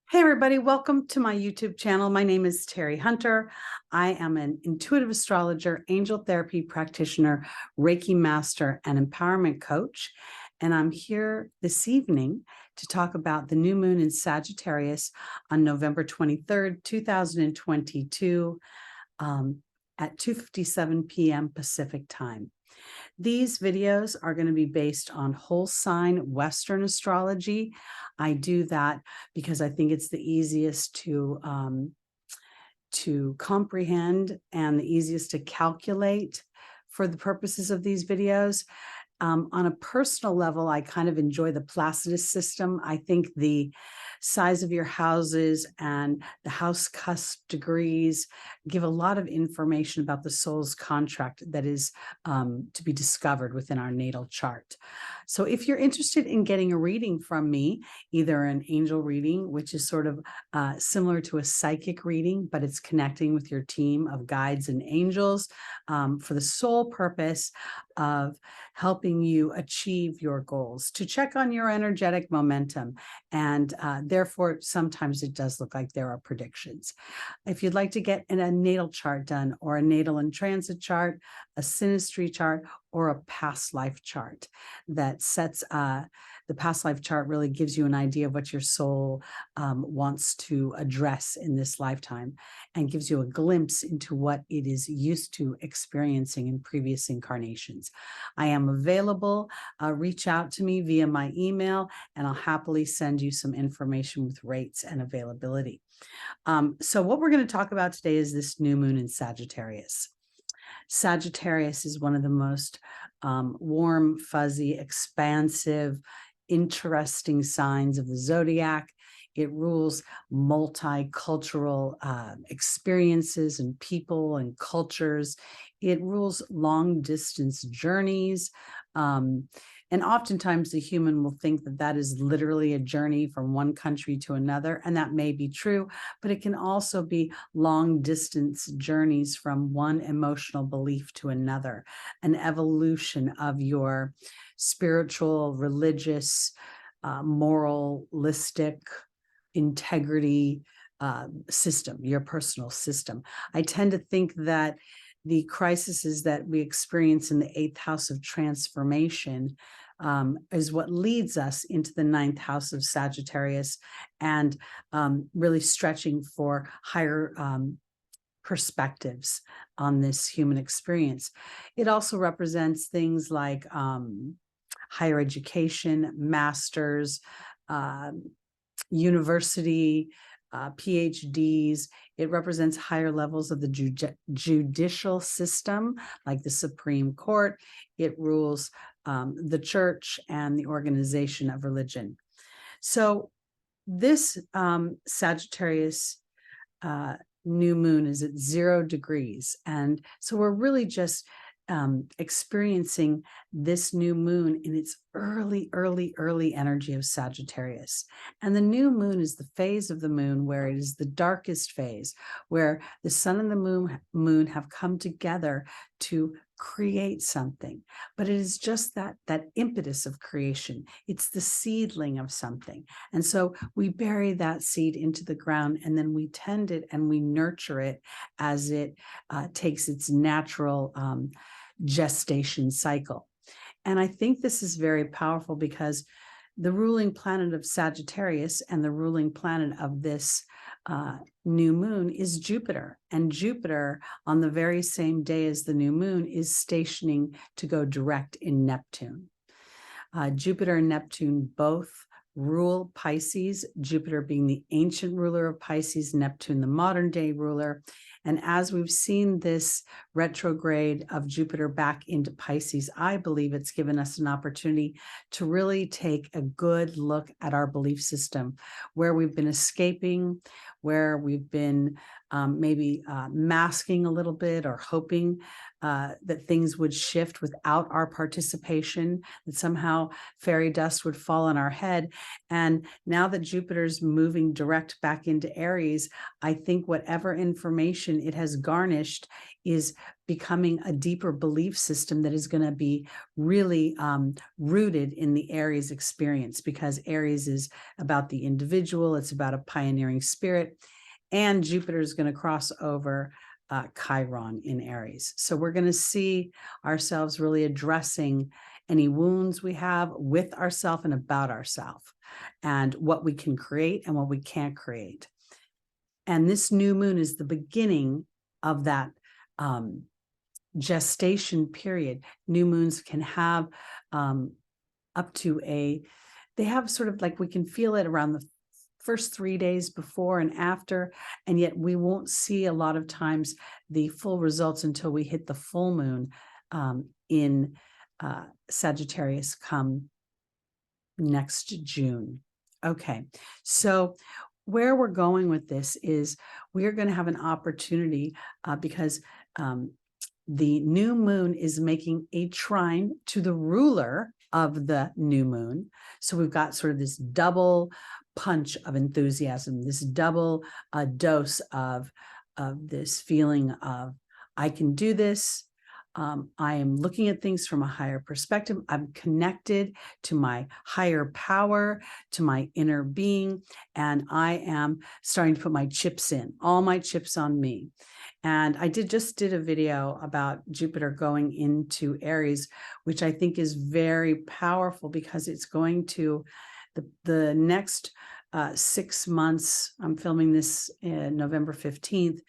Hey everybody, welcome to my YouTube channel. My name is Teri Hunter. I am an intuitive astrologer, angel therapy practitioner, Reiki master, and empowerment coach. And I'm here this evening to talk about the new moon in Sagittarius on November 23rd, 2022 at 2:57 p.m. Pacific time. These videos are going to be based on whole sign Western astrology. I do that because I think it's the easiest to comprehend and the easiest to calculate for the purposes of these videos. On a personal level, I kind of enjoy the Placidus system. I think the size of your houses and the house cusp degrees give a lot of information about the soul's contract that is to be discovered within our natal chart. So if you're interested in getting a reading from me, either an angel reading, which is sort of similar to a psychic reading, but it's connecting with your team of guides and angels for the sole purpose of helping you achieve your goals, to check on your energetic momentum. And therefore, sometimes it does look like there are predictions. If you'd like to get a natal chart done, or a natal and transit chart, a synastry chart, or a past life chart that sets the past life chart really gives you an idea of what your soul wants to address in this lifetime and gives you a glimpse into what it is used to experiencing in previous incarnations. I am available. Reach out to me via my email, and I'll happily send you some information with rates and availability. So what we're going to talk about today is this new moon in Sagittarius. Sagittarius is one of the most warm, fuzzy, expansive, interesting signs of the zodiac. It rules multicultural experiences and people and cultures. It rules long distance journeys. And oftentimes the human will think that that is literally a journey from one country to another, and that may be true, but it can also be long distance journeys from one emotional belief to another, an evolution of your spiritual, religious, moralistic integrity system, your personal system. I tend to think that the crises that we experience in the 8th house of transformation is what leads us into the 9th house of Sagittarius, and really stretching for higher perspectives on this human experience. It also represents things like higher education, masters, university, PhDs. It represents higher levels of the judicial system, like the Supreme Court. It rules the church and the organization of religion. So this Sagittarius new moon is at 0 degrees. And so we're really just experiencing this new moon in its early energy of Sagittarius. And the new moon is the phase of the moon where it is the darkest phase, where the sun and the moon have come together to create something. But it is just that impetus of creation. It's the seedling of something. And so we bury that seed into the ground, and then we tend it and we nurture it as it takes its natural gestation cycle. And I think this is very powerful because the ruling planet of Sagittarius and the ruling planet of this new moon is Jupiter. And Jupiter, on the very same day as the new moon, is stationing to go direct in Neptune. Jupiter and Neptune both rule Pisces, Jupiter being the ancient ruler of Pisces, Neptune the modern day ruler. And as we've seen this retrograde of Jupiter back into Pisces, I believe it's given us an opportunity to really take a good look at our belief system, where we've been escaping, where we've been maybe masking a little bit, or hoping that things would shift without our participation, that somehow fairy dust would fall on our head. And now that Jupiter's moving direct back into Aries, I think whatever information it has garnished is becoming a deeper belief system that is going to be really rooted in the Aries experience, because Aries is about the individual. It's about a pioneering spirit. And Jupiter is going to cross over Chiron in Aries. So we're going to see ourselves really addressing any wounds we have with ourselves and about ourselves, and what we can create and what we can't create. And this new moon is the beginning of that gestation period. New moons can have up to they have sort of like, we can feel it around the first 3 days before and after, and yet we won't see a lot of times the full results until we hit the full moon in Sagittarius come next June. Okay, so where we're going with this is we're going to have an opportunity because the new moon is making a trine to the ruler of the new moon. So we've got sort of this double punch of enthusiasm, this double dose of this feeling of, I can do this. I am looking at things from a higher perspective. I'm connected to my higher power, to my inner being, and I am starting to put my chips in, all my chips on me. And I just did a video about Jupiter going into Aries, which I think is very powerful, because it's going to, the next 6 months, I'm filming this November 15th,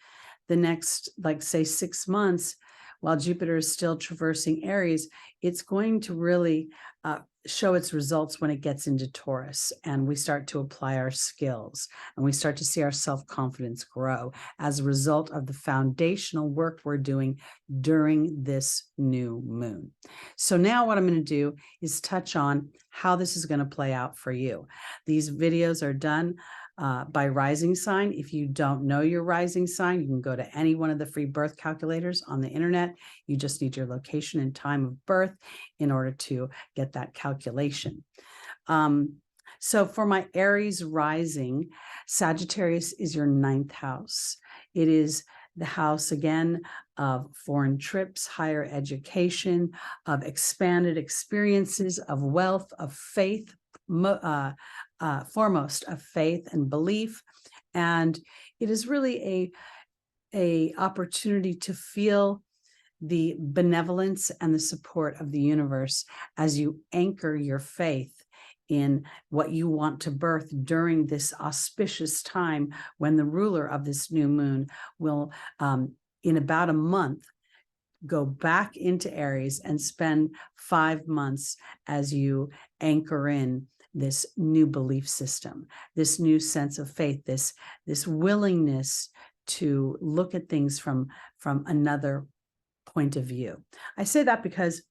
the next, like say 6 months, while Jupiter is still traversing Aries, it's going to really show its results when it gets into Taurus, and we start to apply our skills, and we start to see our self-confidence grow as a result of the foundational work we're doing during this new moon. So now what I'm going to do is touch on how this is going to play out for you. These videos are done by rising sign. If you don't know your rising sign, you can go to any one of the free birth calculators on the internet. You just need your location and time of birth in order to get that calculation. So for my Aries rising, Sagittarius is your 9th house. It is the house, again, of foreign trips, higher education, of expanded experiences, of wealth, of faith, foremost of faith and belief. And it is really a opportunity to feel the benevolence and the support of the universe as you anchor your faith in what you want to birth during this auspicious time, when the ruler of this new moon will, in about a month, go back into Aries and spend 5 months as you anchor in this new belief system, this new sense of faith, this willingness to look at things from another point of view. I say that because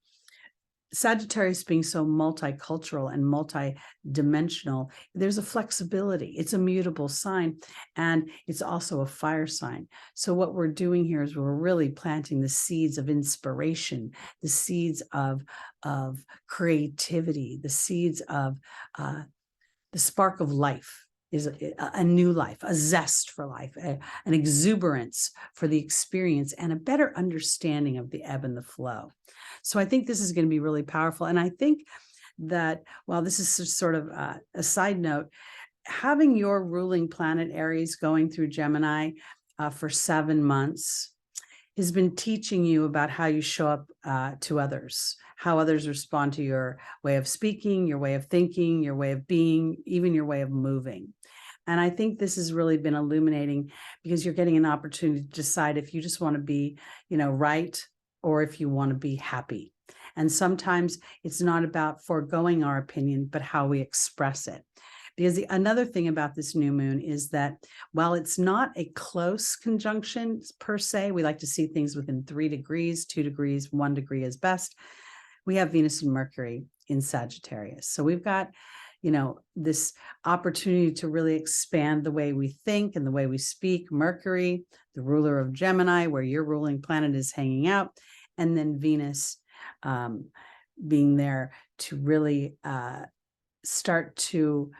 Sagittarius being so multicultural and multi-dimensional, there's a flexibility. It's a mutable sign, and it's also a fire sign. So what we're doing here is we're really planting the seeds of inspiration, the seeds of creativity, the seeds of the spark of life, is a new life, a zest for life, an exuberance for the experience, and a better understanding of the ebb and the flow. So I think this is going to be really powerful. And I think that, while this is just sort of a side note, having your ruling planet Aries going through Gemini for 7 months has been teaching you about how you show up to others, how others respond to your way of speaking, your way of thinking, your way of being, even your way of moving. And I think this has really been illuminating, because you're getting an opportunity to decide if you just want to be, right, or if you want to be happy. And sometimes it's not about foregoing our opinion, but how we express it. Because another thing about this new moon is that while it's not a close conjunction per se, we like to see things within 3 degrees, 2 degrees, 1 degree is best. We have Venus and Mercury in Sagittarius. So we've got, this opportunity to really expand the way we think and the way we speak. Mercury, the ruler of Gemini, where your ruling planet is hanging out, and then Venus being there to really start to,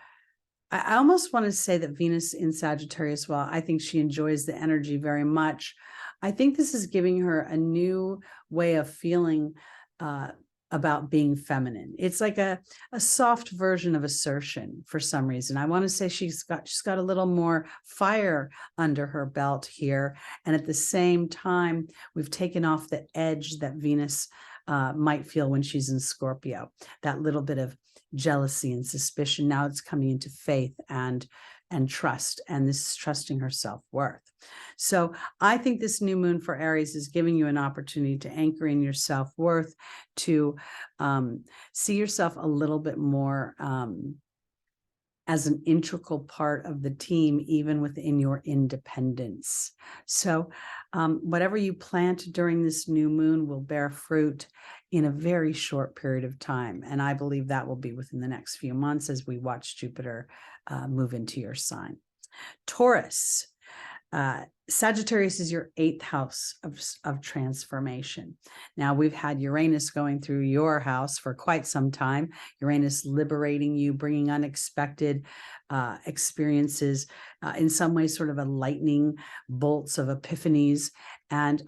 I almost want to say that Venus in Sagittarius, while I think she enjoys the energy very much, I think this is giving her a new way of feeling about being feminine. It's like a soft version of assertion for some reason. I want to say she's got a little more fire under her belt here. And at the same time, we've taken off the edge that Venus might feel when she's in Scorpio, that little bit of jealousy and suspicion. Now it's coming into faith and trust, and this is trusting her self-worth. So I think this new moon for Aries is giving you an opportunity to anchor in your self-worth, to see yourself a little bit more as an integral part of the team, even within your independence. So whatever you plant during this new moon will bear fruit in a very short period of time. And I believe that will be within the next few months as we watch Jupiter move into your sign. Taurus. Sagittarius is your 8th house of transformation. Now, we've had Uranus going through your house for quite some time. Uranus liberating you, bringing unexpected experiences, in some ways sort of a lightning bolts of epiphanies. And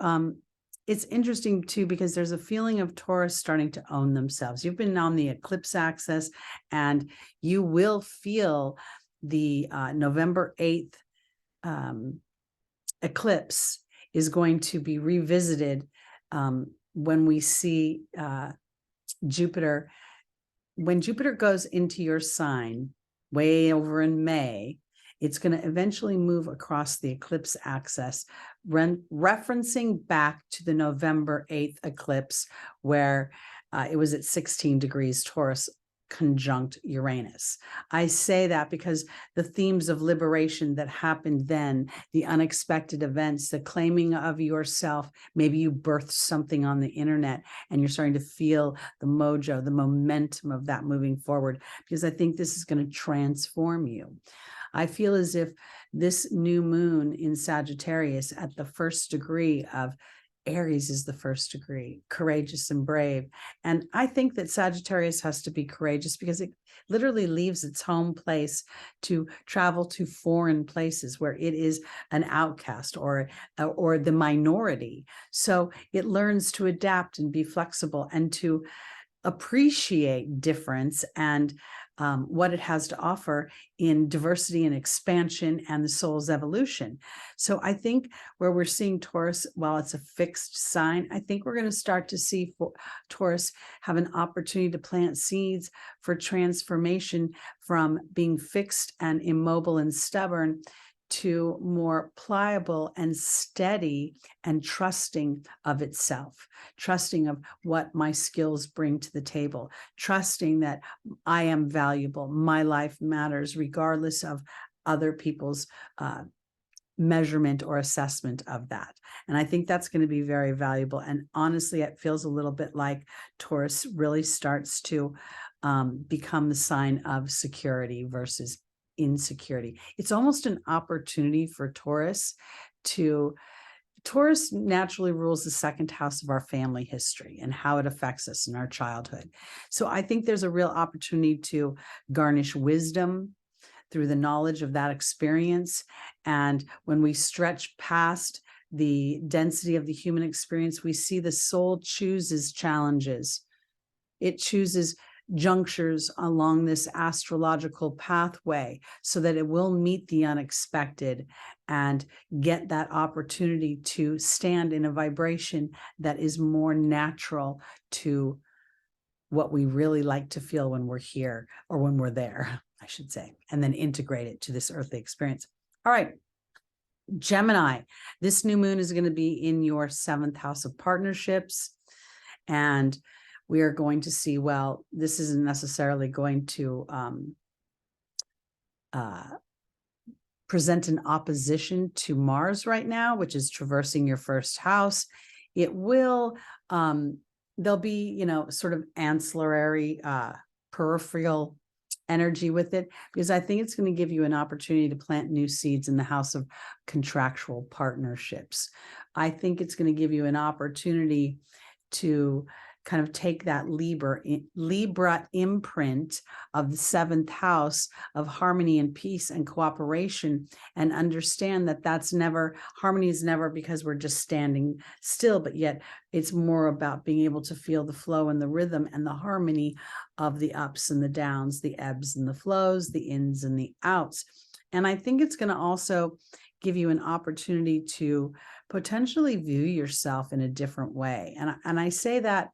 it's interesting too, because there's a feeling of Taurus starting to own themselves. You've been on the eclipse axis, and you will feel the November 8th eclipse is going to be revisited when we see Jupiter. When Jupiter goes into your sign way over in May, it's going to eventually move across the eclipse axis, referencing back to the November 8th eclipse, where it was at 16 degrees Taurus conjunct Uranus. I say that because the themes of liberation that happened then, the unexpected events, the claiming of yourself, maybe you birthed something on the internet and you're starting to feel the mojo, the momentum of that moving forward, because I think this is going to transform you. I feel as if this new moon in Sagittarius at the 1st degree of Aries is the 1st degree, courageous and brave. And I think that Sagittarius has to be courageous because it literally leaves its home place to travel to foreign places where it is an outcast or the minority. So it learns to adapt and be flexible and to appreciate difference and what it has to offer in diversity and expansion and the soul's evolution. So I think where we're seeing Taurus, while it's a fixed sign, I think we're going to start to see Taurus have an opportunity to plant seeds for transformation from being fixed and immobile and stubborn to more pliable and steady and trusting of itself, trusting of what my skills bring to the table, trusting that I am valuable, my life matters, regardless of other people's measurement or assessment of that. And I think that's going to be very valuable. And honestly, it feels a little bit like Taurus really starts to become the sign of security versus insecurity. It's almost an opportunity for Taurus naturally rules the 2nd house of our family history and how it affects us in our childhood. So I think there's a real opportunity to garnish wisdom through the knowledge of that experience. And when we stretch past the density of the human experience, we see the soul chooses challenges. It chooses junctures along this astrological pathway so that it will meet the unexpected and get that opportunity to stand in a vibration that is more natural to what we really like to feel when we're here, or when we're there, I should say, and then integrate it to this earthly experience. All right. Gemini, this new moon is going to be in your 7th house of partnerships. And we are going to see, well, this isn't necessarily going to present an opposition to Mars right now, which is traversing your 1st house. It will, there'll be, sort of ancillary, peripheral energy with it, because I think it's going to give you an opportunity to plant new seeds in the house of contractual partnerships. I think it's going to give you an opportunity to kind of take that Libra imprint of the 7th house of harmony and peace and cooperation, and understand that harmony is never because we're just standing still, but yet it's more about being able to feel the flow and the rhythm and the harmony of the ups and the downs, the ebbs and the flows, the ins and the outs. And I think it's going to also give you an opportunity to potentially view yourself in a different way. And I say that,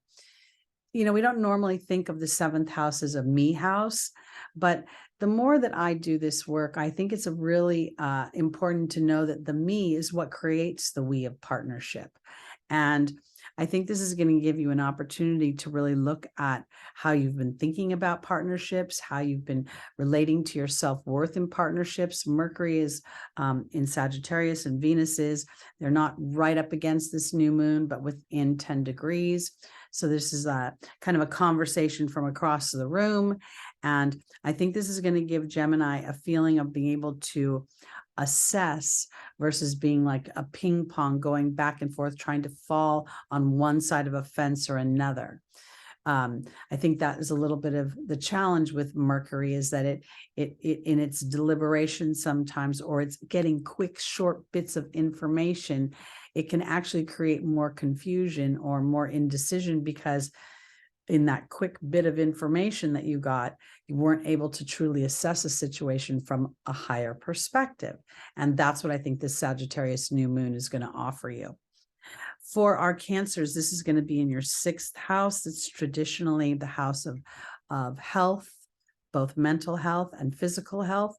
we don't normally think of the 7th house as a me house, but the more that I do this work, I think it's a really important to know that the me is what creates the we of partnership. And I think this is going to give you an opportunity to really look at how you've been thinking about partnerships, how you've been relating to your self-worth in partnerships. Mercury is in Sagittarius and Venus is. They're not right up against this new moon, but within 10 degrees. So this is a kind of a conversation from across the room. And I think this is going to give Gemini a feeling of being able to assess versus being like a ping pong going back and forth, trying to fall on one side of a fence or another. I think that is a little bit of the challenge with Mercury, is that it in its deliberation sometimes, or it's getting quick, short bits of information, it can actually create more confusion or more indecision, because in that quick bit of information that you got, you weren't able to truly assess a situation from a higher perspective. And that's what I think this Sagittarius new moon is going to offer you. For our Cancers, this is going to be in your 6th house. It's traditionally the house of health, both mental health and physical health,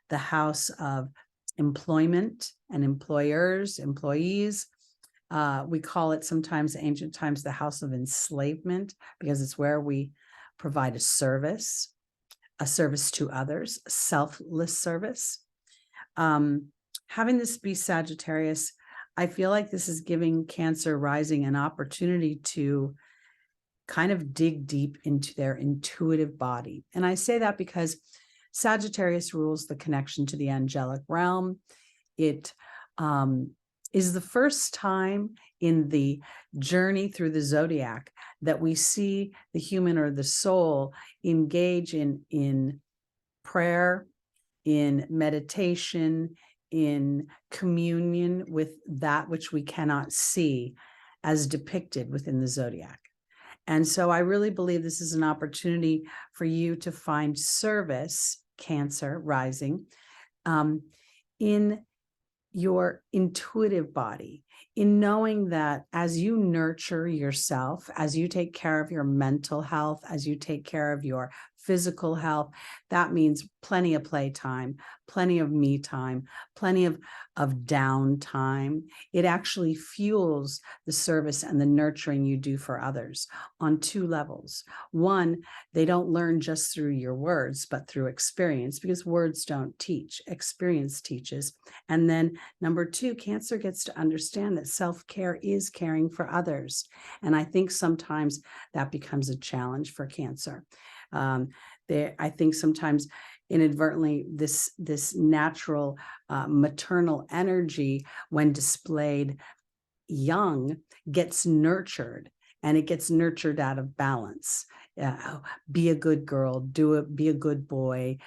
the house of employment and employers, employees. We call it sometimes, ancient times, the house of enslavement, because it's where we provide a service to others, selfless service. Having this be Sagittarius, I feel like this is giving Cancer rising an opportunity to kind of dig deep into their intuitive body. And I say that because Sagittarius rules the connection to the angelic realm. It is the first time in the journey through the zodiac that we see the human or the soul engage in prayer, in meditation, in communion with that which we cannot see as depicted within the zodiac. And so I really believe this is an opportunity for you to find service, Cancer rising, in your intuitive body, in knowing that as you nurture yourself, as you take care of your mental health, as you take care of your physical health, that means plenty of playtime, plenty of me time, plenty of downtime. It actually fuels the service and the nurturing you do for others on 2 levels. One, they don't learn just through your words, but through experience, because words don't teach, experience teaches. And then number 2, Cancer gets to understand that self-care is caring for others. And I think sometimes that becomes a challenge for Cancer. I think sometimes inadvertently this natural maternal energy, when displayed young, gets nurtured, and it gets nurtured out of balance. Be a good girl, be a good boy,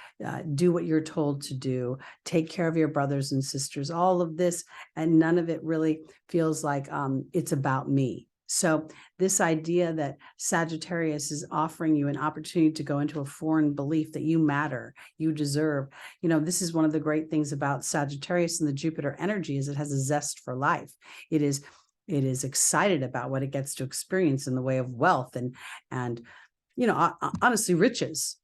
do what you're told to do, take care of your brothers and sisters, all of this, and none of it really feels like it's about me. So this idea that Sagittarius is offering you an opportunity to go into a foreign belief that you matter, you deserve. This is one of the great things about Sagittarius and the Jupiter energy, is it has a zest for life. It is excited about what it gets to experience in the way of wealth and honestly, riches,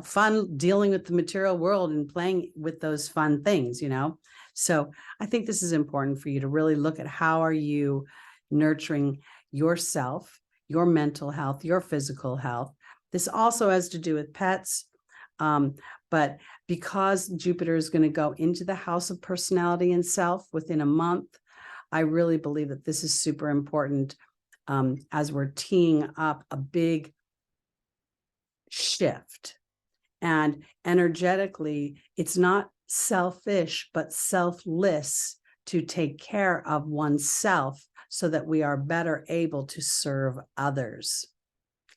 fun dealing with the material world and playing with those fun things, So I think this is important for you to really look at how are you nurturing yourself, your mental health, your physical health. This also has to do with pets. But because Jupiter is going to go into the house of personality and self within a month, I really believe that this is super important as we're teeing up a big shift. And energetically, it's not selfish, but selfless to take care of oneself so that we are better able to serve others.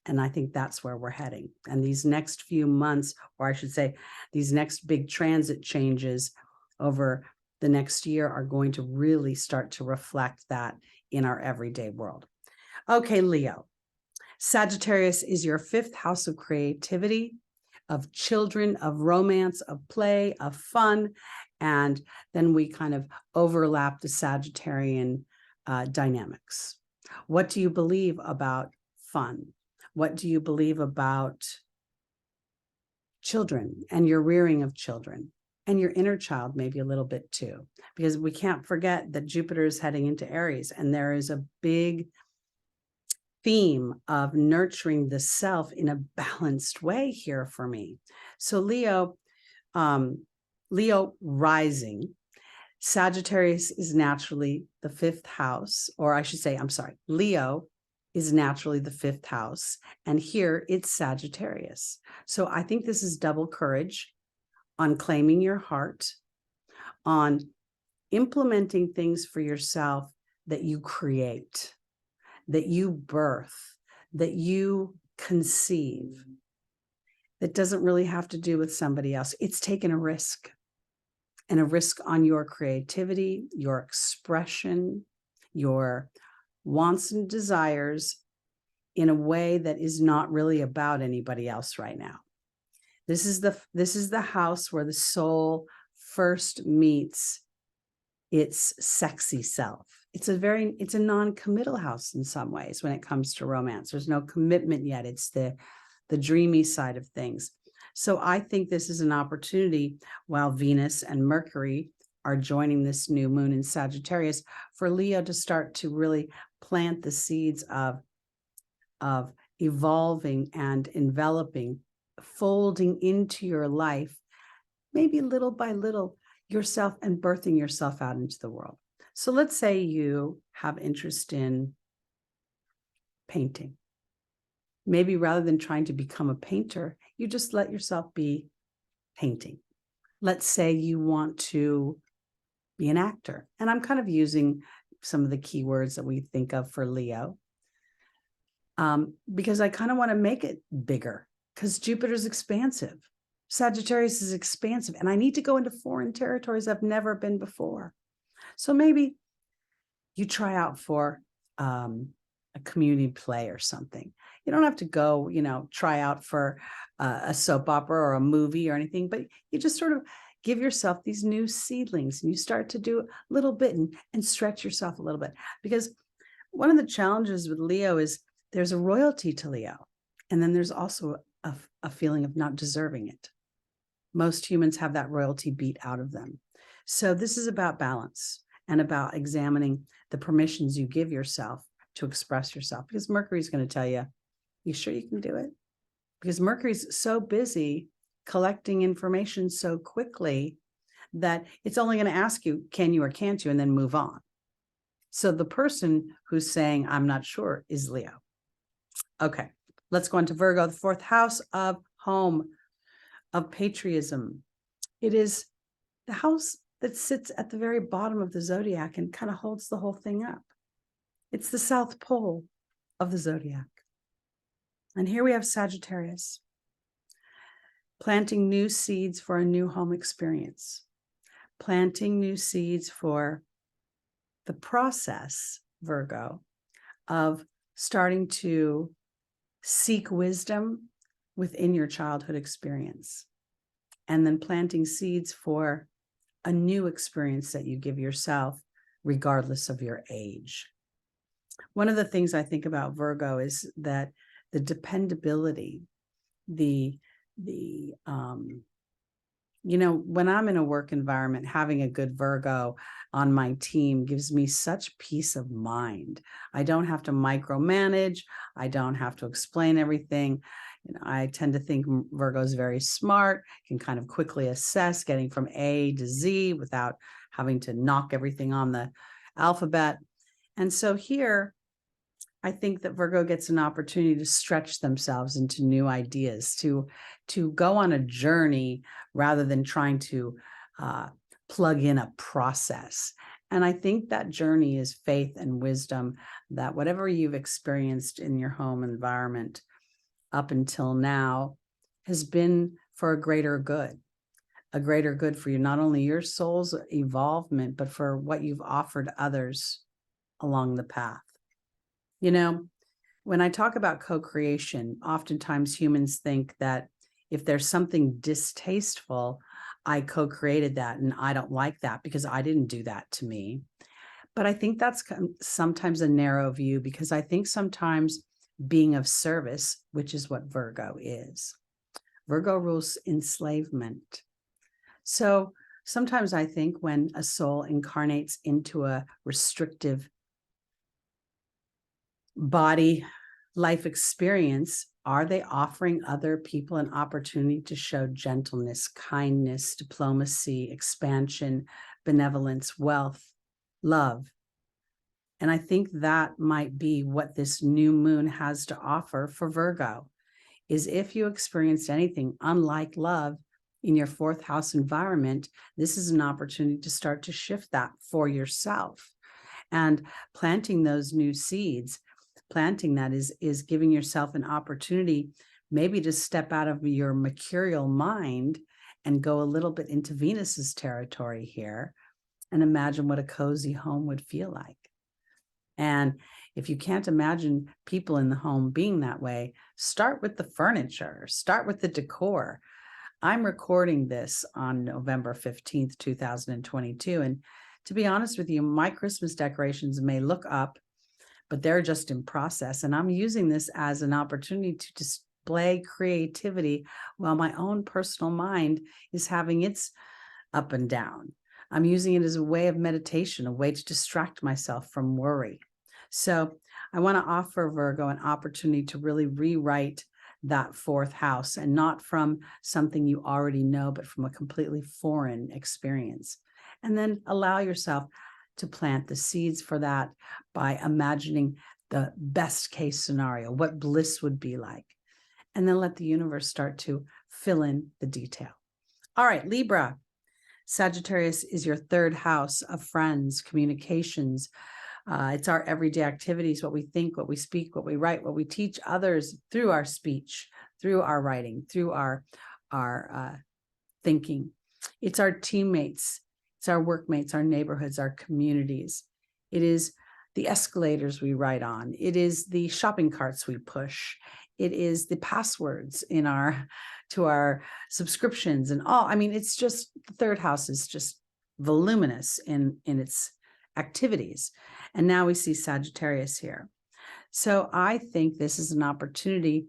And I think that's where we're heading. And these next few months, or I should say, these next big transit changes over the next year are going to really start to reflect that in our everyday world. Okay, Leo. Sagittarius is your 5th house of creativity, of children, of romance, of play, of fun. And then we kind of overlap the Sagittarian dynamics. What do you believe about fun? What do you believe about children and your rearing of children and your inner child, maybe a little bit too? Because we can't forget that Jupiter is heading into Aries, and there is a big theme of nurturing the self in a balanced way here for me. So Leo rising, Sagittarius is naturally the 5th house, or I should say, I'm sorry, Leo is naturally the 5th house, and here it's Sagittarius. So I think this is double courage on claiming your heart, on implementing things for yourself that you create, that you birth, that you conceive, that doesn't really have to do with somebody else. It's taking a risk, and a risk on your creativity, your expression, your wants and desires in a way that is not really about anybody else right now. This is the house where the soul first meets its sexy self. It's a non-committal house in some ways when it comes to romance. There's no commitment yet. It's the dreamy side of things. So I think this is an opportunity, while Venus and Mercury are joining this new moon in Sagittarius, for Leo to start to really plant the seeds of evolving and enveloping, folding into your life, maybe little by little, yourself, and birthing yourself out into the world. So let's say you have interest in painting. Maybe rather than trying to become a painter, you just let yourself be painting. Let's say you want to be an actor. And I'm kind of using some of the keywords that we think of for Leo, because I kind of want to make it bigger, because Jupiter's expansive. Sagittarius is expansive, and I need to go into foreign territories I've never been before. So maybe you try out for a community play or something. You don't have to go, try out for a soap opera or a movie or anything, but you just sort of give yourself these new seedlings, and you start to do a little bit and stretch yourself a little bit. Because one of the challenges with Leo is there's a royalty to Leo, and then there's also a feeling of not deserving it. Most humans have that royalty beat out of them. So this is about balance and about examining the permissions you give yourself to express yourself, because Mercury's going to tell you, you sure you can do it? Because Mercury's so busy collecting information so quickly that it's only going to ask you, can you or can't you, and then move on. So the person who's saying, I'm not sure, is Leo. Okay, let's go on to Virgo, the 4th house of home, of patriotism. It is the house that sits at the very bottom of the zodiac and kind of holds the whole thing up. It's the South Pole of the zodiac. And here we have Sagittarius, planting new seeds for a new home experience, planting new seeds for the process, Virgo, of starting to seek wisdom within your childhood experience, and then planting seeds for a new experience that you give yourself, regardless of your age. One of the things I think about Virgo is that the dependability, when I'm in a work environment, having a good Virgo on my team gives me such peace of mind. I don't have to micromanage. I don't have to explain everything. I tend to think Virgo is very smart, can kind of quickly assess getting from A to Z without having to knock everything on the alphabet. And so here, I think that Virgo gets an opportunity to stretch themselves into new ideas, to go on a journey rather than trying to plug in a process. And I think that journey is faith and wisdom, that whatever you've experienced in your home environment up until now has been for a greater good for you, not only your soul's evolvement, but for what you've offered others along the path. You know, when I talk about co-creation, oftentimes humans think that if there's something distasteful, I co-created that and I don't like that because I didn't do that to me. But I think that's sometimes a narrow view, because I think sometimes being of service, which is what Virgo is. Virgo rules enslavement. So sometimes I think when a soul incarnates into a restrictive body life experience, are they offering other people an opportunity to show gentleness, kindness, diplomacy, expansion, benevolence, wealth, love? And I think that might be what this new moon has to offer for Virgo, is if you experienced anything unlike love in your fourth house environment, this is an opportunity to start to shift that for yourself. And planting those new seeds, planting that is giving yourself an opportunity maybe to step out of your mercurial mind and go a little bit into Venus's territory here and imagine what a cozy home would feel like. And if you can't imagine people in the home being that way, start with the furniture, start with the decor. I'm recording this on November 15th, 2022. And to be honest with you, my Christmas decorations may look up, but they're just in process. And I'm using this as an opportunity to display creativity while my own personal mind is having its up and down. I'm using it as a way of meditation, a way to distract myself from worry. So I want to offer Virgo an opportunity to really rewrite that fourth house, and not from something you already know, but from a completely foreign experience. And then allow yourself to plant the seeds for that by imagining the best case scenario, what bliss would be like. And then let the universe start to fill in the detail. All right, Libra. Sagittarius is your third house of friends, communications. It's our everyday activities, what we think, what we speak, what we write, what we teach others through our speech, through our writing, through our thinking. It's our teammates, it's our workmates, our neighborhoods, our communities. It is the escalators we ride on. It is the shopping carts we push. It is the passwords to our subscriptions and all. I mean, it's just, the third house is just voluminous in its activities. And now we see Sagittarius here. So I think this is an opportunity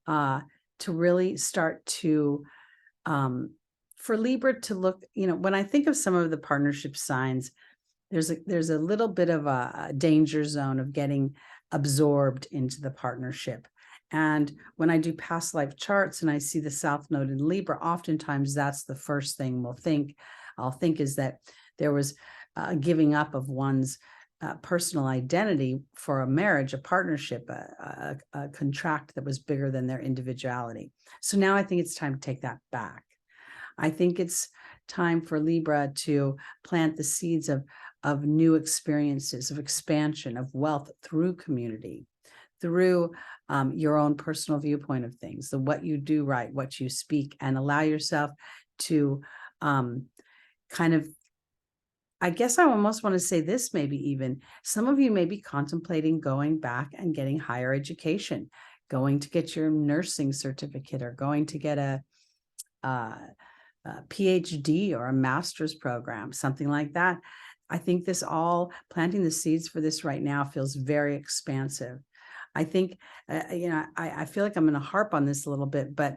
to really start to, for Libra to look, when I think of some of the partnership signs, there's a little bit of a danger zone of getting absorbed into the partnership. And when I do past life charts and I see the South Node in Libra, oftentimes that's the first thing I'll think is that there was giving up of one's personal identity for a marriage, a partnership, a contract that was bigger than their individuality. So now I think it's time to take that back. I think it's time for Libra to plant the seeds of new experiences, of expansion, of wealth through community, through your own personal viewpoint of things, what you do right, what you speak, and allow yourself to kind of, I guess I almost want to say this, maybe even some of you may be contemplating going back and getting higher education, going to get your nursing certificate, or going to get a PhD or a master's program, something like that. I think this all, planting the seeds for this right now feels very expansive. I think, I feel like I'm going to harp on this a little bit, but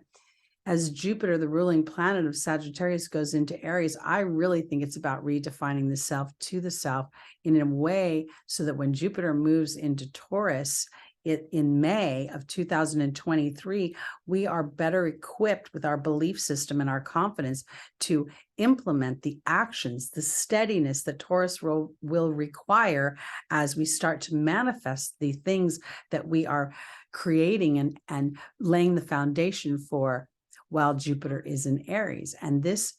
as Jupiter, the ruling planet of Sagittarius, goes into Aries, I really think it's about redefining the self to the self in a way so that when Jupiter moves into Taurus in May of 2023, we are better equipped with our belief system and our confidence to implement the actions, the steadiness that Taurus will require as we start to manifest the things that we are creating and laying the foundation for while Jupiter is in Aries. And this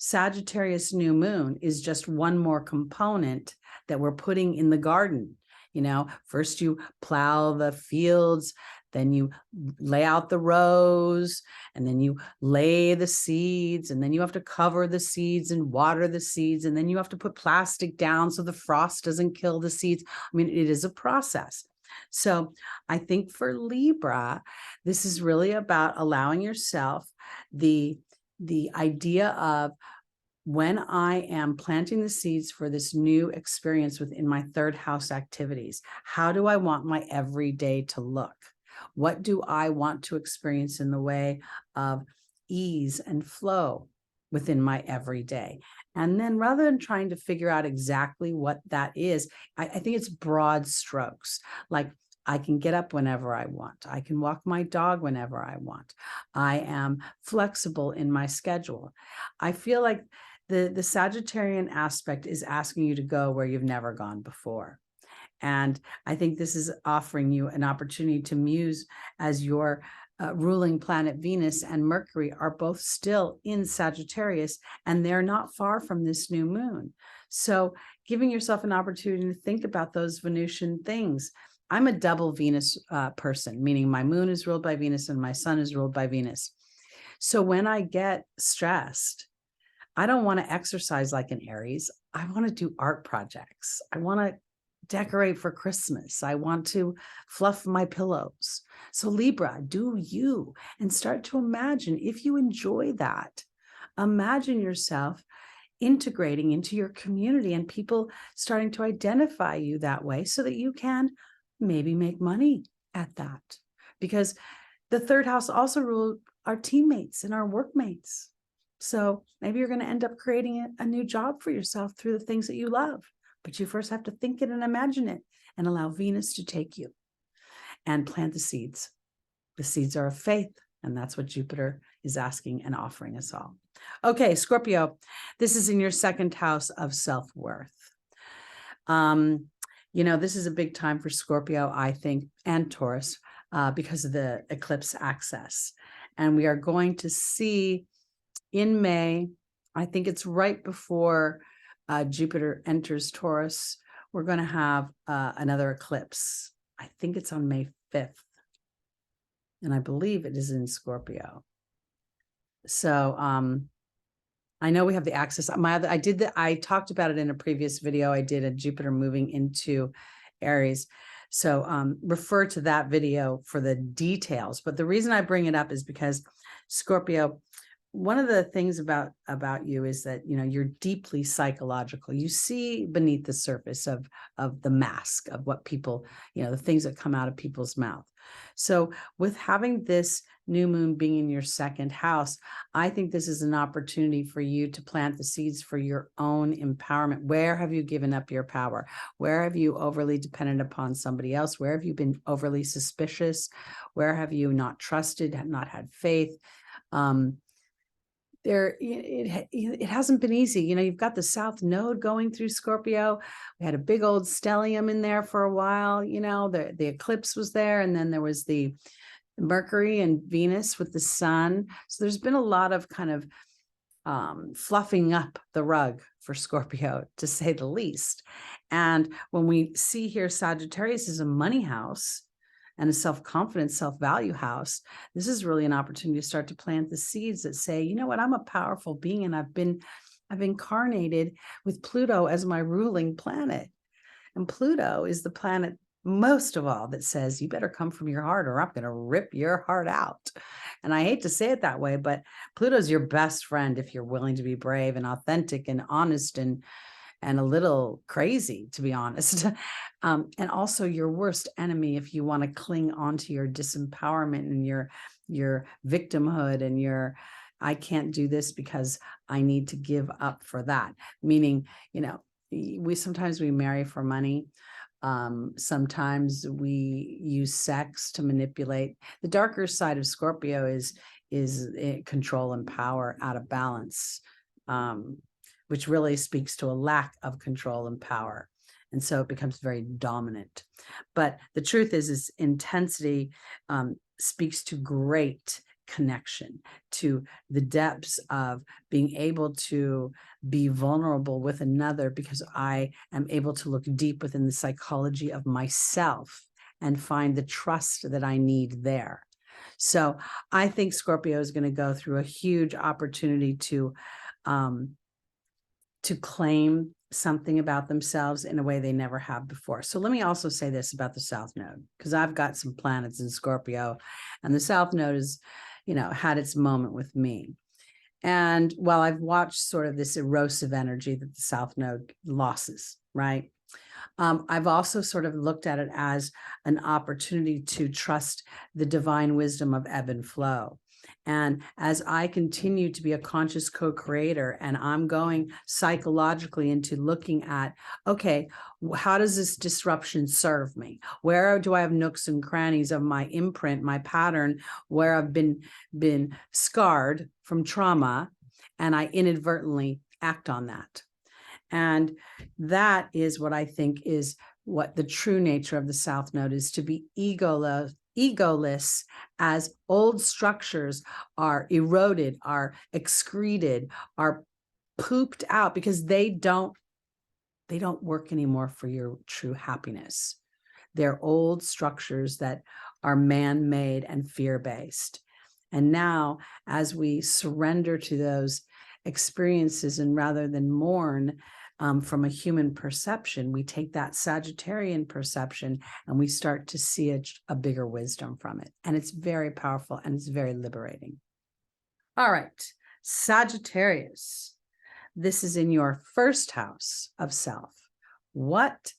Sagittarius new moon is just one more component that we're putting in the garden. You know, first you plow the fields, then you lay out the rows, and then you lay the seeds, and then you have to cover the seeds and water the seeds, and then you have to put plastic down so the frost doesn't kill the seeds. I mean, it is a process. So I think for Libra, this is really about allowing yourself the idea of, when I am planting the seeds for this new experience within my third house activities, how do I want my everyday to look? What do I want to experience in the way of ease and flow within my everyday? And then rather than trying to figure out exactly what that is, I think it's broad strokes. Like, I can get up whenever I want. I can walk my dog whenever I want. I am flexible in my schedule. I feel like the Sagittarian aspect is asking you to go where you've never gone before. And I think this is offering you an opportunity to muse, as your ruling planet Venus and Mercury are both still in Sagittarius, and they're not far from this new moon. So giving yourself an opportunity to think about those Venusian things. I'm a double Venus person, meaning my moon is ruled by Venus and my sun is ruled by Venus. So when I get stressed, I don't want to exercise like an Aries. I want to do art projects. I want to decorate for Christmas. I want to fluff my pillows. So Libra, do you, and start to imagine, if you enjoy that, imagine yourself integrating into your community and people starting to identify you that way, so that you can maybe make money at that. Because the third house also rules our teammates and our workmates. So maybe you're going to end up creating a new job for yourself through the things that you love. But you first have to think it and imagine it, and allow Venus to take you and plant the seeds. The seeds are of faith, and that's what Jupiter is asking and offering us all. Okay, Scorpio, this is in your second house of self-worth. You know, this is a big time for Scorpio, I think, and Taurus, because of the eclipse access. And we are going to see in May, I think it's right before Jupiter enters Taurus, we're going to have another eclipse. I think it's on May 5th. And I believe it is in Scorpio. So I know we have the access. I talked about it in a previous video. I did a Jupiter moving into Aries. So refer to that video for the details. But the reason I bring it up is because Scorpio, one of the things about you is that, you know, you're deeply psychological. You see beneath the surface of the mask of what people, you know, the things that come out of people's mouth. So with having this new moon being in your second house, I think this is an opportunity for you to plant the seeds for your own empowerment. Where have you given up your power? Where have you overly depended upon somebody else? Where have you been overly suspicious? Where have you not trusted, have not had faith? It hasn't been easy. You know, you've got the South Node going through Scorpio. We had a big old stellium in there for a while. You know, the eclipse was there, and then there was the Mercury and Venus with the sun. So there's been a lot of kind of fluffing up the rug for Scorpio, to say the least. And when we see here Sagittarius is a money house and a self-confidence, self-value house, this is really an opportunity to start to plant the seeds that say, you know what, I'm a powerful being, and I've incarnated with Pluto as my ruling planet. And Pluto is the planet, most of all, that says, you better come from your heart or I'm going to rip your heart out. And I hate to say it that way, but Pluto's your best friend if you're willing to be brave and authentic and honest and a little crazy, to be honest. And also your worst enemy if you want to cling onto your disempowerment and your victimhood and your, I can't do this because I need to give up for that. Meaning, you know, sometimes we marry for money. Sometimes we use sex to manipulate. The darker side of Scorpio is control and power out of balance, which really speaks to a lack of control and power. And so it becomes very dominant. But the truth is intensity speaks to great connection, to the depths of being able to be vulnerable with another, because I am able to look deep within the psychology of myself and find the trust that I need there. So I think Scorpio is going to go through a huge opportunity to claim something about themselves in a way they never have before. So let me also say this about the South Node, because I've got some planets in Scorpio, and the South Node is, had its moment with me. And while I've watched sort of this erosive energy that the South Node losses, right? I've also sort of looked at it as an opportunity to trust the divine wisdom of ebb and flow. And as I continue to be a conscious co-creator, and I'm going psychologically into looking at, okay, how does this disruption serve me? Where do I have nooks and crannies of my imprint, my pattern, where I've been scarred from trauma, and I inadvertently act on that? And that is what I think is what the true nature of the South Node is, to be egoless as old structures are eroded, are excreted, are pooped out, because they don't work anymore for your true happiness. They're old structures that are man-made and fear-based. And now, as we surrender to those experiences, and rather than mourn from a human perception, we take that Sagittarian perception and we start to see a bigger wisdom from it. And it's very powerful and it's very liberating. All right, Sagittarius. This is in your first house of self. What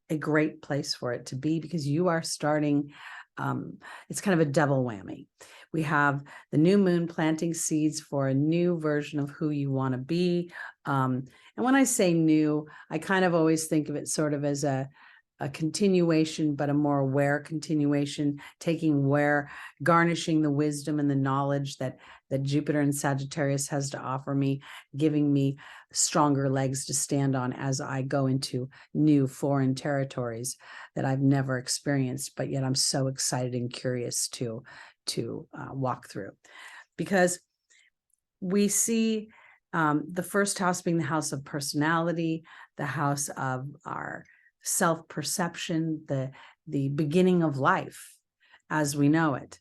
a great place for it to be, because you are starting, it's kind of a double whammy. We have the new moon planting seeds for a new version of who you want to be. And when I say new, I kind of always think of it sort of as a continuation, but a more aware continuation, garnishing the wisdom and the knowledge that Jupiter and Sagittarius has to offer me, giving me stronger legs to stand on as I go into new foreign territories that I've never experienced, but yet I'm so excited and curious to walk through. Because we see the first house being the house of personality, the house of our self-perception, the beginning of life as we know it.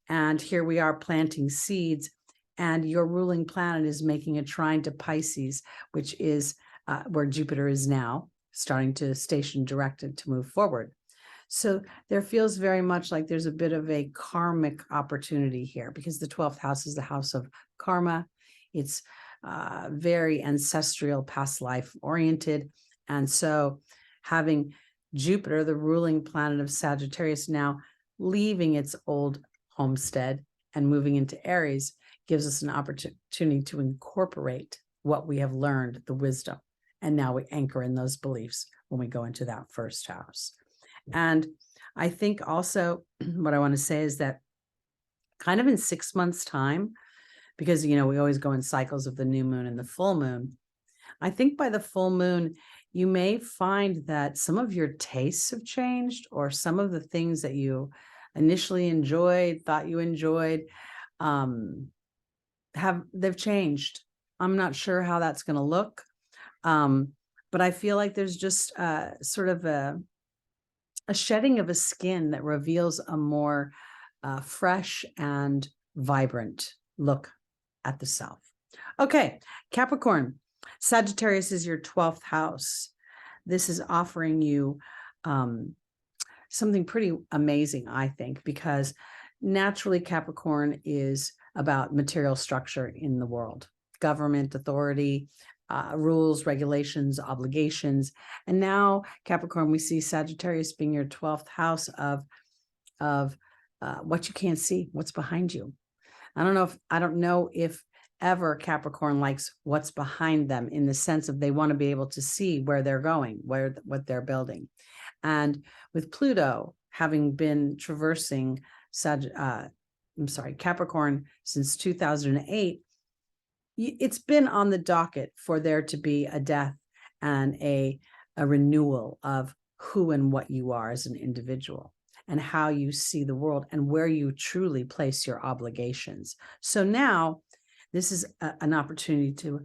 And here we are planting seeds, and your ruling planet is making a trine to Pisces, which is where Jupiter is now, starting to station directed to move forward. So there feels very much like there's a bit of a karmic opportunity here, because the 12th house is the house of karma. It's very ancestral, past life oriented. And so having Jupiter, the ruling planet of Sagittarius, now leaving its old homestead and moving into Aries, gives us an opportunity to incorporate what we have learned, the wisdom. And now we anchor in those beliefs when we go into that first house. And I think also what I want to say is that kind of in 6 months' time, because, we always go in cycles of the new moon and the full moon, I think by the full moon, you may find that some of your tastes have changed, or some of the things that you initially thought you enjoyed, they've changed. I'm not sure how that's going to look. But I feel like there's just sort of a shedding of a skin that reveals a more fresh and vibrant look at the self. Okay, Capricorn. Sagittarius is your 12th house. This is offering you something pretty amazing, I think, because naturally Capricorn is about material structure in the world, government, authority, rules, regulations, obligations. And now Capricorn, we see Sagittarius being your 12th house of what you can't see, what's behind you. I don't know if ever Capricorn likes what's behind them, in the sense of they want to be able to see where they're going, what they're building. And with Pluto having been traversing Capricorn since 2008, it's been on the docket for there to be a death and a renewal of who and what you are as an individual. and how you see the world and where you truly place your obligations. So now this is an opportunity to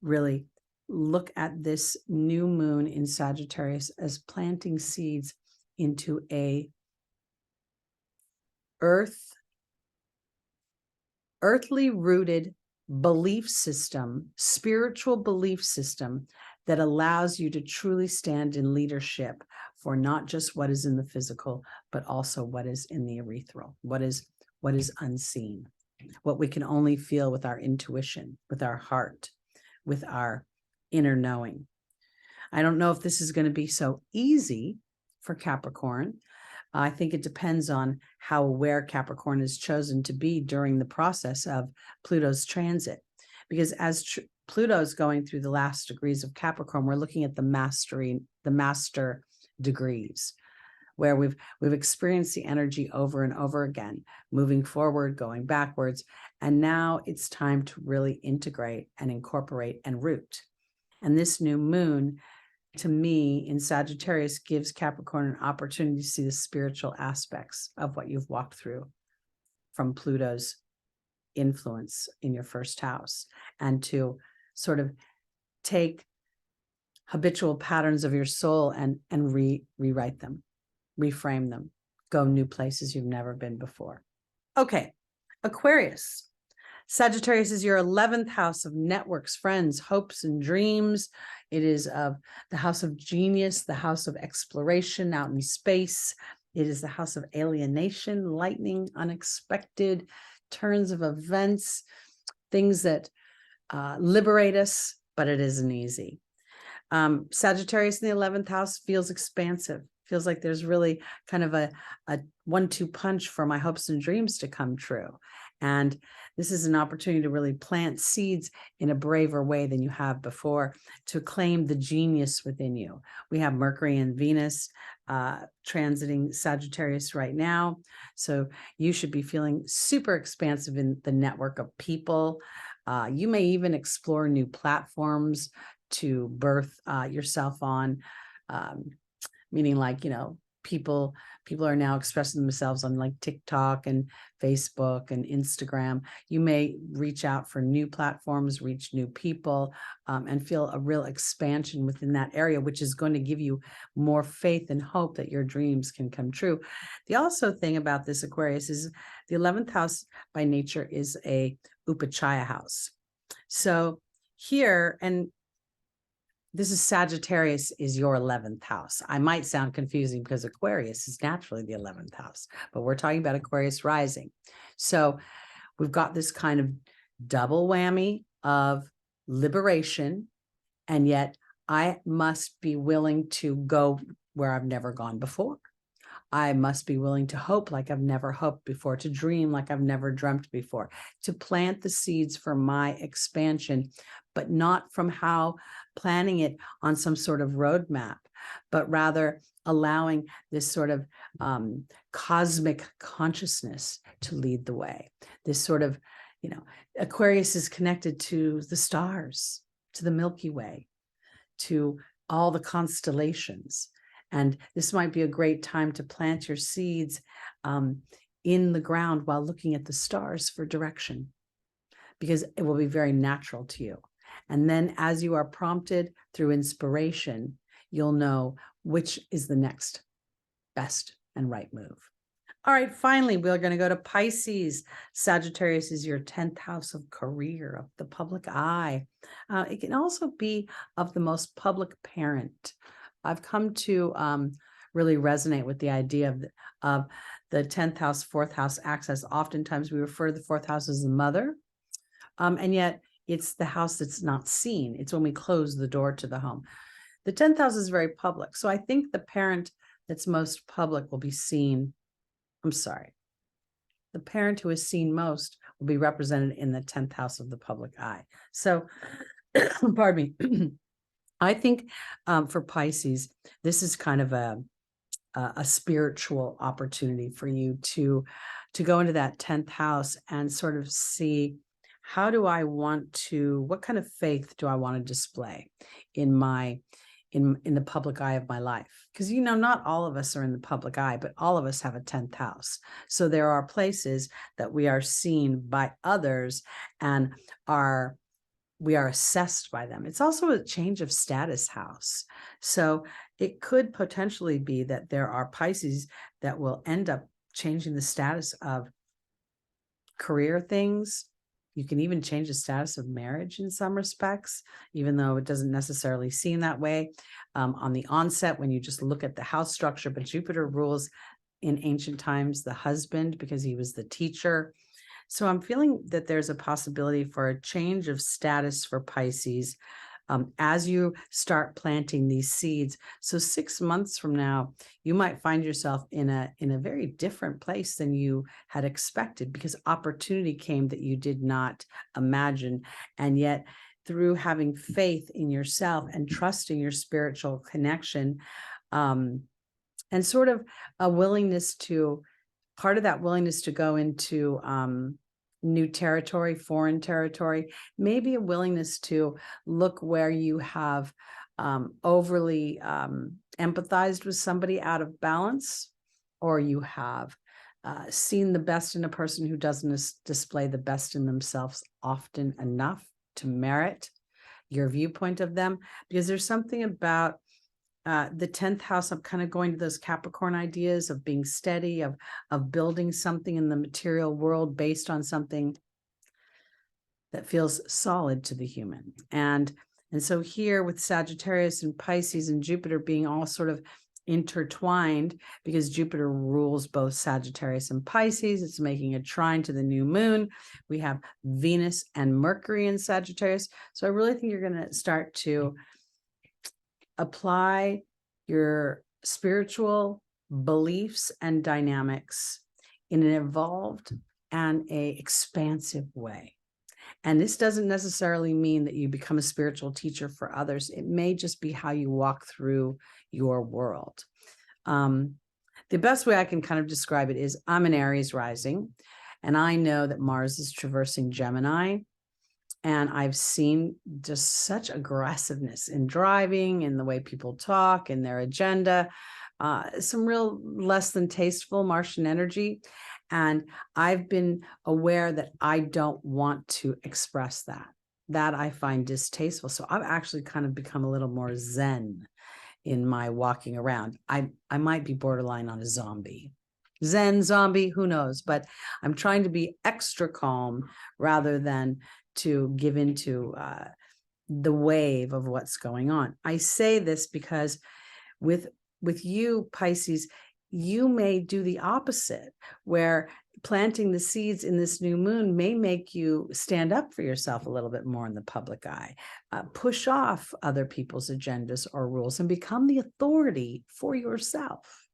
really look at this new moon in Sagittarius as planting seeds into a earthly rooted belief system, spiritual belief system that allows you to truly stand in leadership for not just what is in the physical, but also what is in the ethereal, what is unseen, what we can only feel with our intuition, with our heart, with our inner knowing. I don't know if this is going to be so easy for Capricorn. I think it depends on how aware Capricorn is chosen to be during the process of Pluto's transit. Because as Pluto is going through the last degrees of Capricorn, we're looking at the master degrees, where we've experienced the energy over and over again, moving forward, going backwards. And now it's time to really integrate and incorporate and root. And this new moon, to me, in Sagittarius, gives Capricorn an opportunity to see the spiritual aspects of what you've walked through from Pluto's influence in your first house, and to sort of take habitual patterns of your soul and rewrite them, reframe them, go new places you've never been before. Okay, Aquarius. Sagittarius is your 11th house of networks, friends, hopes, and dreams. It is of the house of genius, the house of exploration out in space. It is the house of alienation, lightning, unexpected turns of events, things that liberate us, but it isn't easy. Sagittarius in the 11th house feels expansive, feels like there's really kind of a 1-2 punch for my hopes and dreams to come true. And this is an opportunity to really plant seeds in a braver way than you have before, to claim the genius within you. We have Mercury and Venus transiting Sagittarius right now. So you should be feeling super expansive in the network of people. You may even explore new platforms to birth yourself on, meaning like, people are now expressing themselves on like TikTok and Facebook and Instagram. You may reach out for new platforms, reach new people, and feel a real expansion within that area, which is going to give you more faith and hope that your dreams can come true. The also thing about this Aquarius is the 11th house by nature is a Upachaya house. So here, and this is Sagittarius is your 11th house. I might sound confusing because Aquarius is naturally the 11th house, but we're talking about Aquarius rising. So we've got this kind of double whammy of liberation, and yet I must be willing to go where I've never gone before. I must be willing to hope like I've never hoped before, to dream like I've never dreamt before, to plant the seeds for my expansion, but not from how planning it on some sort of roadmap, but rather allowing this sort of cosmic consciousness to lead the way. This sort of, Aquarius is connected to the stars, to the Milky Way, to all the constellations. And this might be a great time to plant your seeds in the ground while looking at the stars for direction, because it will be very natural to you. And then as you are prompted through inspiration, you'll know which is the next best and right move. All right, finally, we're going to go to Pisces. Sagittarius is your 10th house of career, of the public eye. It can also be of the most public parent. I've come to really resonate with the idea of the 10th house, 4th house access. Oftentimes we refer to the 4th house as the mother, and yet it's the house that's not seen. It's when we close the door to the home. The 10th house is very public. So I think the parent that's most public will be seen. The parent who is seen most will be represented in the 10th house of the public eye. So, pardon me. I think for Pisces, this is kind of a spiritual opportunity for you to go into that 10th house and sort of see, what kind of faith do I want to display in my in the public eye of my life. Because, you know, not all of us are in the public eye, but all of us have a 10th house. So there are places that we are seen by others and we are assessed by them. It's also a change of status house. So it could potentially be that there are Pisces that will end up changing the status of career things. You can even change the status of marriage in some respects, even though it doesn't necessarily seem that way on the onset when you just look at the house structure. But Jupiter rules in ancient times the husband because he was the teacher. So I'm feeling that there's a possibility for a change of status for Pisces as you start planting these seeds. So 6 months from now, you might find yourself in a very different place than you had expected, because opportunity came that you did not imagine. And yet, through having faith in yourself and trusting your spiritual connection, and sort of a willingness to, part of that willingness to go into new territory, foreign territory, maybe a willingness to look where you have overly empathized with somebody out of balance, or you have seen the best in a person who doesn't display the best in themselves often enough to merit your viewpoint of them. Because there's something about the 10th house, I'm kind of going to those Capricorn ideas of being steady, of building something in the material world based on something that feels solid to the human. And so here with Sagittarius and Pisces and Jupiter being all sort of intertwined, because Jupiter rules both Sagittarius and Pisces, it's making a trine to the new moon. We have Venus and Mercury in Sagittarius. So I really think you're going to start to apply your spiritual beliefs and dynamics in an evolved and an expansive way. And this doesn't necessarily mean that you become a spiritual teacher for others. It may just be how you walk through your world. The best way I can kind of describe it is I'm an Aries rising, and I know that Mars is traversing Gemini. And I've seen just such aggressiveness in driving, in the way people talk, in their agenda, some real less than tasteful Martian energy. And I've been aware that I don't want to express that I find distasteful. So I've actually kind of become a little more zen in my walking around. I might be borderline on a zombie. Zen zombie, who knows? But I'm trying to be extra calm rather than to give into the wave of what's going on. I say this because with you, Pisces, you may do the opposite, where planting the seeds in this new moon may make you stand up for yourself a little bit more in the public eye, push off other people's agendas or rules, and become the authority for yourself.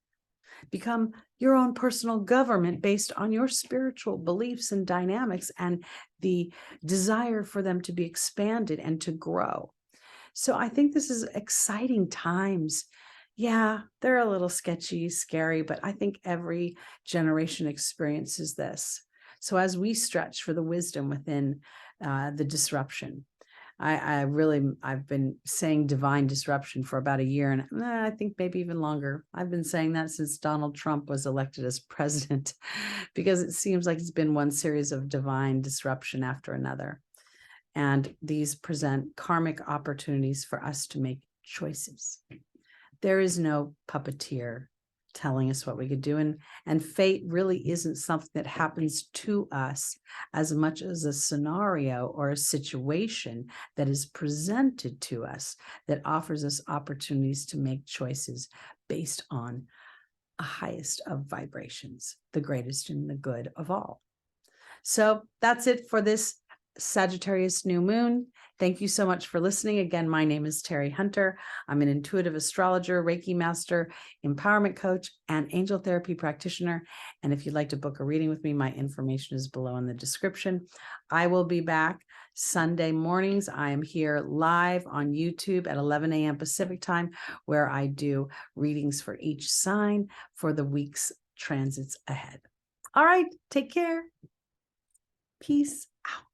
Become your own personal government based on your spiritual beliefs and dynamics and the desire for them to be expanded and to grow. So I think this is exciting times. Yeah, they're a little sketchy, scary, but I think every generation experiences this. So as we stretch for the wisdom within the disruption, I've been saying divine disruption for about a year, and I think maybe even longer. I've been saying that since Donald Trump was elected as president, because it seems like it's been one series of divine disruption after another. And these present karmic opportunities for us to make choices. There is no puppeteer telling us what we could do. And fate really isn't something that happens to us as much as a scenario or a situation that is presented to us that offers us opportunities to make choices based on a highest of vibrations, the greatest and the good of all. So that's it for this Sagittarius new moon. Thank you so much for listening. Again, my name is Teri Hunter. I'm an intuitive astrologer, Reiki master, empowerment coach, and angel therapy practitioner. And if you'd like to book a reading with me, my information is below in the description. I will be back Sunday mornings. I am here live on YouTube at 11 a.m. Pacific time, where I do readings for each sign for the week's transits ahead. All right, take care. Peace out.